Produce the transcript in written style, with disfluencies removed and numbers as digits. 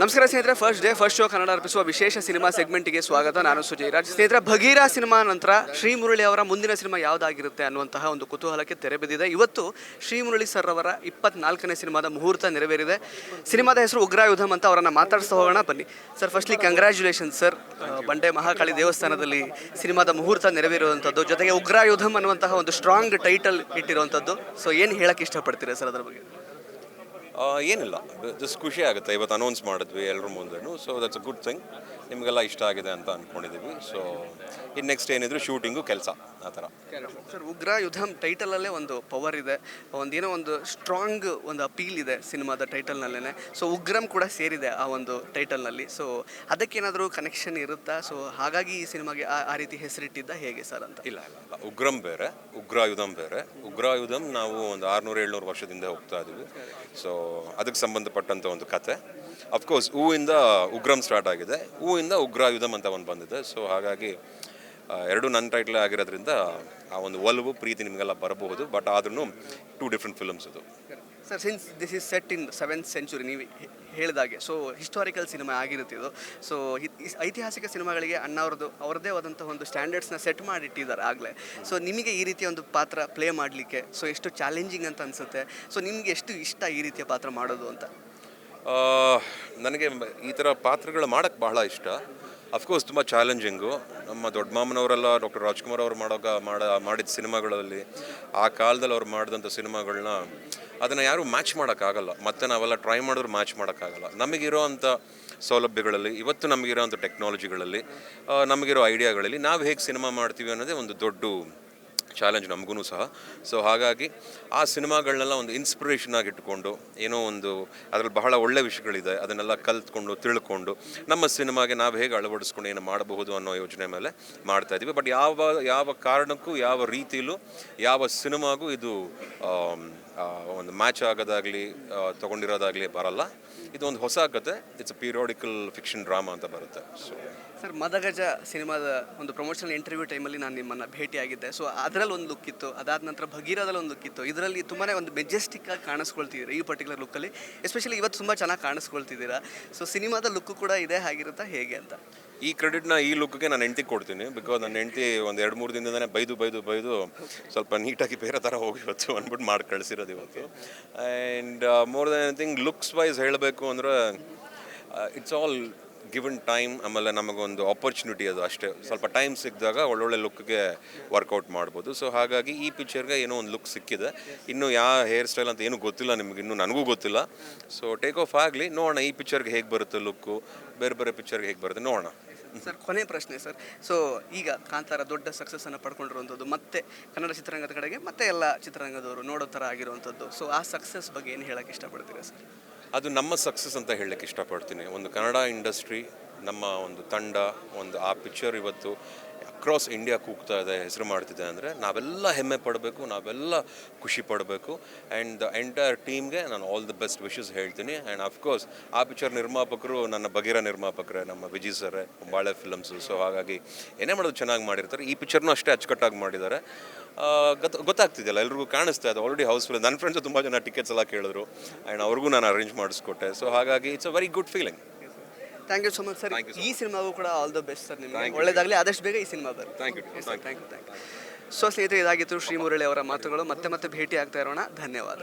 ನಮಸ್ಕಾರ ಸ್ನೇಹಿತರೆ, first show Kannada ಅರ್ಪಿಸುವ ವಿಶೇಷ ಸಿನಿಮಾ ಸೆಗ್ಮೆಂಟ್ಗೆ ಸ್ವಾಗತ. ನಾನು ಸುಜಯ್ ರಾಜ್. ಸ್ನೇಹಿತರೆ, ಭಗೀರ ಸಿನಿಮಾ ನಂತರ ಶ್ರೀಮುರಳಿ ಅವರ ಮುಂದಿನ ಸಿನಿಮಾ ಯಾವುದಾಗಿರುತ್ತೆ ಅನ್ನುವಂತಹ ಒಂದು ಕುತೂಹಲಕ್ಕೆ ತೆರೆ ಬಿದ್ದಿದೆ. ಇವತ್ತು ಶ್ರೀಮುರಳಿ ಸರ್ ಅವರ 24ನೇ ಸಿನಿಮಾದ ಮುಹೂರ್ತ ನೆರವೇರಿದೆ. ಸಿನಿಮಾದ ಹೆಸರು ಉಗ್ರಾಯುಧಂ ಅಂತ. ಅವರನ್ನು ಮಾತಾಡಿಸ್ತಾ ಹೋಗೋಣ ಬನ್ನಿ. Sir, firstly congratulation sir. ಬಂಡೆ ಮಹಾಕಾಳಿ ದೇವಸ್ಥಾನದಲ್ಲಿ ಸಿನಿಮಾದ ಮುಹೂರ್ತ ನೆರವೇರುವಂಥದ್ದು, ಜೊತೆಗೆ ಉಗ್ರಾಯುಧಂ ಅನ್ನುವಂತಹ ಒಂದು ಸ್ಟ್ರಾಂಗ್ ಟೈಟಲ್ ಇಟ್ಟಿರುವಂಥದ್ದು. ಸೊ ಏನು ಹೇಳಕ್ಕೆ ಇಷ್ಟಪಡ್ತೀರಾ ಸರ್ ಅದರ ಬಗ್ಗೆ? ಏನಿಲ್ಲ, ಜಸ್ಟ್ ಖುಷಿ ಆಗುತ್ತೆ. ಇವತ್ತು ಅನೌನ್ಸ್ ಮಾಡಿದ್ವಿ ಎಲ್ಲರ ಮುಂದೆನೂ. So that's a good thing. ನಿಮಗೆಲ್ಲ ಇಷ್ಟ ಆಗಿದೆ ಅಂತ ಅಂದ್ಕೊಂಡಿದ್ದೀವಿ. ಸೊ ಇನ್ನು ನೆಕ್ಸ್ಟ್ ಏನಿದ್ರು ಶೂಟಿಂಗು ಕೆಲಸ ಆ ಥರ. ಸರ್, ಉಗ್ರಾಯುಧಂ ಟೈಟಲಲ್ಲೇ ಒಂದು ಪವರ್ ಇದೆ, ಒಂದೇನೋ ಒಂದು ಸ್ಟ್ರಾಂಗ್ ಒಂದು ಅಪೀಲ್ ಇದೆ ಸಿನಿಮಾದ ಟೈಟಲ್ನಲ್ಲೇ. ಸೊ ಉಗ್ರಂ ಕೂಡ ಸೇರಿದೆ ಆ ಒಂದು ಟೈಟಲ್ನಲ್ಲಿ. ಸೊ ಅದಕ್ಕೇನಾದರೂ ಕನೆಕ್ಷನ್ ಇರುತ್ತಾ? ಸೊ ಹಾಗಾಗಿ ಈ ಸಿನಿಮಾಗೆ ಆ ರೀತಿ ಹೆಸರಿಟ್ಟಿದ್ದ ಹೇಗೆ ಸರ್ ಅಂತ? ಇಲ್ಲ, ಉಗ್ರಂ ಬೇರೆ, ಉಗ್ರಾಯುಧಂ ಬೇರೆ. ಉಗ್ರಾಯುಧಂ ನಾವು ಒಂದು 600-700 ವರ್ಷದಿಂದ ಹೋಗ್ತಾ ಇದ್ದೀವಿ. ಸೊ ಅದಕ್ಕೆ ಸಂಬಂಧಪಟ್ಟಂಥ ಒಂದು ಕತೆ. ಅಫ್ಕೋರ್ಸ್ ಹೂವಿಂದ ಉಗ್ರಂ ಸ್ಟಾರ್ಟ್ ಆಗಿದೆ, ಹೂವಿಂದ ಉಗ್ರಾಯುಧಂ ಅಂತ ಒಂದು ಬಂದಿದೆ. ಸೊ ಹಾಗಾಗಿ ಎರಡು ನನ್ನ ಟೈಟ್ಲೇ ಆಗಿರೋದ್ರಿಂದ ಆ ಒಂದು ಒಲವು ಪ್ರೀತಿ ನಿಮಗೆಲ್ಲ ಬರಬಹುದು. ಬಟ್ ಆದ್ರೂ 2 ಡಿಫ್ರೆಂಟ್ ಫಿಲ್ಮ್ಸ್ ಇದು. Sir, since this is set in 7th century ನೀವು ಹೇಳಿದಾಗೆ, ಸೊ ಹಿಸ್ಟಾರಿಕಲ್ ಸಿನಿಮಾ ಆಗಿರುತ್ತೆ ಇದು. ಸೊ ಐತಿಹಾಸಿಕ ಸಿನಿಮಾಗಳಿಗೆ ಅವರದೇ ಆದಂಥ ಒಂದು ಸ್ಟ್ಯಾಂಡರ್ಡ್ಸ್ನ ಸೆಟ್ ಮಾಡಿಟ್ಟಿದ್ದಾರೆ ಆಗಲೇ. ಸೊ ನಿಮಗೆ ಈ ರೀತಿಯ ಒಂದು ಪಾತ್ರ ಪ್ಲೇ ಮಾಡಲಿಕ್ಕೆ ಸೊ ಎಷ್ಟು ಚಾಲೆಂಜಿಂಗ್ ಅಂತ ಅನಿಸುತ್ತೆ? ಸೊ ನಿಮಗೆ ಎಷ್ಟು ಇಷ್ಟ ಈ ರೀತಿಯ ಪಾತ್ರ ಮಾಡೋದು ಅಂತ? ನನಗೆ ಈ ಥರ ಪಾತ್ರಗಳು ಮಾಡೋಕ್ಕೆ ಬಹಳ ಇಷ್ಟ. ಅಫ್ಕೋರ್ಸ್ ತುಂಬ ಚಾಲೆಂಜಿಂಗು. ನಮ್ಮ ದೊಡ್ಡ ಮಾಮನವರೆಲ್ಲ ಡಾಕ್ಟರ್ ರಾಜ್ಕುಮಾರ್ ಅವರು ಮಾಡಿದ ಸಿನಿಮಾಗಳಲ್ಲಿ, ಆ ಕಾಲದಲ್ಲಿ ಅವ್ರು ಮಾಡಿದಂಥ ಸಿನಿಮಾಗಳನ್ನ ಅದನ್ನು ಯಾರೂ ಮ್ಯಾಚ್ ಮಾಡೋಕ್ಕಾಗಲ್ಲ. ಮತ್ತು ನಾವೆಲ್ಲ ಟ್ರೈ ಮಾಡಿದ್ರು ಮ್ಯಾಚ್ ಮಾಡೋಕ್ಕಾಗಲ್ಲ. ನಮಗಿರೋ ಅಂಥ ಸೌಲಭ್ಯಗಳಲ್ಲಿ, ಇವತ್ತು ನಮಗಿರೋ ಅಂಥ ಟೆಕ್ನಾಲಜಿಗಳಲ್ಲಿ, ನಮಗಿರೋ ಐಡಿಯಾಗಳಲ್ಲಿ ನಾವು ಹೇಗೆ ಸಿನಿಮಾ ಮಾಡ್ತೀವಿ ಅನ್ನೋದೇ ಒಂದು ದೊಡ್ಡ ಚಾಲೆಂಜ್ ನಮಗೂ ಸಹ. ಸೊ ಹಾಗಾಗಿ ಆ ಸಿನಿಮಾಗಳನ್ನೆಲ್ಲ ಒಂದು ಇನ್ಸ್ಪಿರೇಷನ್ ಆಗಿ ಇಟ್ಕೊಂಡು, ಏನೋ ಒಂದು ಅದರಲ್ಲಿ ಬಹಳ ಒಳ್ಳೆ ವಿಷಯಗಳಿದೆ, ಅದನ್ನೆಲ್ಲ ಕಲ್ತ್ಕೊಂಡು ತಿಳ್ಕೊಂಡು ನಮ್ಮ ಸಿನಿಮಾಗೆ ನಾವು ಹೇಗೆ ಅಳವಡಿಸ್ಕೊಂಡು ಏನು ಮಾಡಬಹುದು ಅನ್ನೋ ಯೋಚನೆ ಮೇಲೆ ಮಾಡ್ತಾಯಿದ್ದೀವಿ. ಬಟ್ ಯಾವ ಕಾರಣಕ್ಕೂ, ಯಾವ ರೀತಿಯಲ್ಲೂ, ಯಾವ ಸಿನಿಮಾಗೂ ಇದು ಒಂದು ಮ್ಯಾಚ್ ಆಗೋದಾಗಲಿ ತೊಗೊಂಡಿರೋದಾಗಲಿ ಬರಲ್ಲ. ಇದು ಒಂದು ಹೊಸ ಕತೆ. It's a periodical fiction drama ಅಂತ ಬರುತ್ತೆ. ಸೊ ಸರ್, ಮದಗಜ ಸಿನಿಮಾದ ಒಂದು ಪ್ರಮೋಷನಲ್ ಇಂಟರ್ವ್ಯೂ ಟೈಮಲ್ಲಿ ನಾನು ನಿಮ್ಮನ್ನು ಭೇಟಿಯಾಗಿದ್ದೆ. ಸೊ ಅದರಲ್ಲಿ ಒಂದು ಲುಕ್ ಇತ್ತು, ಅದಾದ ನಂತರ ಭಗೀರದಲ್ಲಿ ಒಂದು ಲುಕ್ ಇತ್ತು. ಇದರಲ್ಲಿ ತುಂಬಾ ಒಂದು ಮೆಜೆಸ್ಟಿಕ್ ಆಗಿ ಕಾಣಿಸ್ಕೊಳ್ತಿದ್ದೀರಾ ಈ ಪರ್ಟಿಕ್ಯುಲರ್ ಲುಕ್ಕಲ್ಲಿ. ಎಸ್ಪೆಷಲಿ ಇವತ್ತು ತುಂಬ ಚೆನ್ನಾಗಿ ಕಾಣಿಸ್ಕೊಳ್ತಿದ್ದೀರಾ. ಸೊ ಸಿನಿಮಾದ ಲುಕ್ಕು ಕೂಡ ಇದೇ ಆಗಿರುತ್ತಾ ಹೇಗೆ ಅಂತ? ಈ ಕ್ರೆಡಿಟ್ನ ಈ ಲುಕ್ಗೆ ನಾನು ಹೆಂಡ್ತಿಗೆ ಕೊಡ್ತೀನಿ. ಬಿಕಾಸ್ ನನ್ನ ಹೆಂಡ್ತಿ ಒಂದು 2-3 ದಿನದಿಂದನೇ ಬೈದು ಸ್ವಲ್ಪ ನೀಟಾಗಿ ಬೇರೆ ಥರ ಹೋಗಿ ಇವತ್ತು ಅಂದ್ಬಿಟ್ಟು ಮಾಡಿ ಕಳಿಸಿರೋದು ಇವತ್ತು. And more than anything looks wise ಹೇಳಬೇಕು ಅಂದರೆ ಇಟ್ಸ್ ಆಲ್ ಗಿವನ್ ಟೈಮ್. ಆಮೇಲೆ ನಮಗೊಂದು ಆಪರ್ಚುನಿಟಿ ಅದು ಅಷ್ಟೇ. ಸ್ವಲ್ಪ ಟೈಮ್ ಸಿಕ್ಕಿದಾಗ ಒಳ್ಳೊಳ್ಳೆ ಲುಕ್ಗೆ ವರ್ಕೌಟ್ ಮಾಡ್ಬೋದು. ಸೊ ಹಾಗಾಗಿ ಈ ಪಿಕ್ಚರ್ಗೆ ಏನೋ ಒಂದು ಲುಕ್ ಸಿಕ್ಕಿದೆ. ಇನ್ನು ಯಾವ ಹೇರ್ ಸ್ಟೈಲ್ ಅಂತ ಏನೂ ಗೊತ್ತಿಲ್ಲ ನಿಮ್ಗೆ, ಇನ್ನೂ ನನಗೂ ಗೊತ್ತಿಲ್ಲ. ಸೊ ಟೇಕ್ ಆಫ್ ಆಗಲಿ, ನೋಡೋಣ ಈ ಪಿಕ್ಚರ್ಗೆ ಹೇಗೆ ಬರುತ್ತೆ ಲುಕ್ಕು, ಬೇರೆ ಪಿಕ್ಚರ್ಗೆ ಹೇಗೆ ಬರುತ್ತೆ ನೋಡೋಣ. ಸರ್, ಕೊನೆ ಪ್ರಶ್ನೆ ಸರ್. ಸೊ ಈಗ ಕಾಂತಾರ ದೊಡ್ಡ ಸಕ್ಸಸ್ಸನ್ನು ಪಡ್ಕೊಂಡಿರುವಂಥದ್ದು, ಮತ್ತೆ ಕನ್ನಡ ಚಿತ್ರರಂಗದ ಕಡೆಗೆ ಮತ್ತೆ ಎಲ್ಲ ಚಿತ್ರರಂಗದವರು ನೋಡೋ ಥರ ಆಗಿರುವಂಥದ್ದು. ಸೊ ಆ ಸಕ್ಸಸ್ ಬಗ್ಗೆ ಏನು ಹೇಳೋಕ್ಕೆ ಇಷ್ಟಪಡ್ತೀರಾ ಸರ್? ಅದು ನಮ್ಮ ಸಕ್ಸಸ್ ಅಂತ ಹೇಳಕ್ಕೆ ಇಷ್ಟಪಡ್ತೀನಿ. ಒಂದು ಕನ್ನಡ ಇಂಡಸ್ಟ್ರಿ, ನಮ್ಮ ಒಂದು ತಂಡ, ಆ ಪಿಕ್ಚರ್ ಇವತ್ತು ಅಕ್ರಾಸ್ ಇಂಡಿಯಾ ಕೂಗ್ತಾ ಇದೆ, ಹೆಸರು ಮಾಡ್ತಿದೆ ಅಂದರೆ ನಾವೆಲ್ಲ ಹೆಮ್ಮೆ ಪಡಬೇಕು, ನಾವೆಲ್ಲ ಖುಷಿ ಪಡಬೇಕು. ಆ್ಯಂಡ್ ದ ಎಂಟೈರ್ ಟೀಮ್ಗೆ ನಾನು ಆಲ್ ದಿ ಬೆಸ್ಟ್ ವಿಶಸ್ ಹೇಳ್ತೀನಿ. ಆ್ಯಂಡ್ ಅಫ್ಕೋರ್ಸ್ ಆ ಪಿಕ್ಚರ್ ನಿರ್ಮಾಪಕರು ನನ್ನ ಭಗೀರ ನಿರ್ಮಾಪಕರೇ, ನಮ್ಮ ವಿಜಯ್ ಸರ್, ಬಾಳೆ ಫಿಲಮ್ಸು. ಸೊ ಹಾಗಾಗಿ ಏನೇ ಮಾಡೋದು ಚೆನ್ನಾಗಿ ಮಾಡಿರ್ತಾರೆ. ಈ ಪಿಕ್ಚರ್ನೂ ಅಷ್ಟೇ ಅಚ್ಚುಕಟ್ಟಾಗಿ ಮಾಡಿದ್ದಾರೆ. ಗೊತ್ತಾಗ್ತಿದೆಯಲ್ಲ, ಎಲ್ರಿಗೂ ಕಾಣಿಸ್ತಾ ಇದೆ. Already house full. ನನ್ನ ಫ್ರೆಂಡ್ಸು ತುಂಬ ಜನ ಟಿಕೆಟ್ಸ್ ಎಲ್ಲ ಕೇಳಿದ್ರು, ಆ್ಯಂಡ್ ಅವ್ರಿಗೂ ನಾನು ಅರೇಂಜ್ ಮಾಡಿಸ್ಕೊಟ್ಟೆ. ಸೊ ಹಾಗಾಗಿ it's a very good feeling. Thank you so much sir. ಈ ಸಿನಿಮಾಗೂ ಕೂಡ ಆಲ್ ದ ಬೆಸ್ಟ್ ಸರ್. ನಿಮಗೆ ಒಳ್ಳೆಯದಾಗಲಿ, ಆದಷ್ಟು ಬೇಗ ಈ ಸಿನಿಮಾ ಬರಲಿ. Thank you. ಸೊ ಸ್ನೇಹಿತರೆ, ಇದಾಗಿತ್ತು ಶ್ರೀಮುರಳಿ ಅವರ ಮಾತುಗಳು. ಮತ್ತೆ ಭೇಟಿ ಆಗ್ತಾ ಇರೋಣ. ಧನ್ಯವಾದ.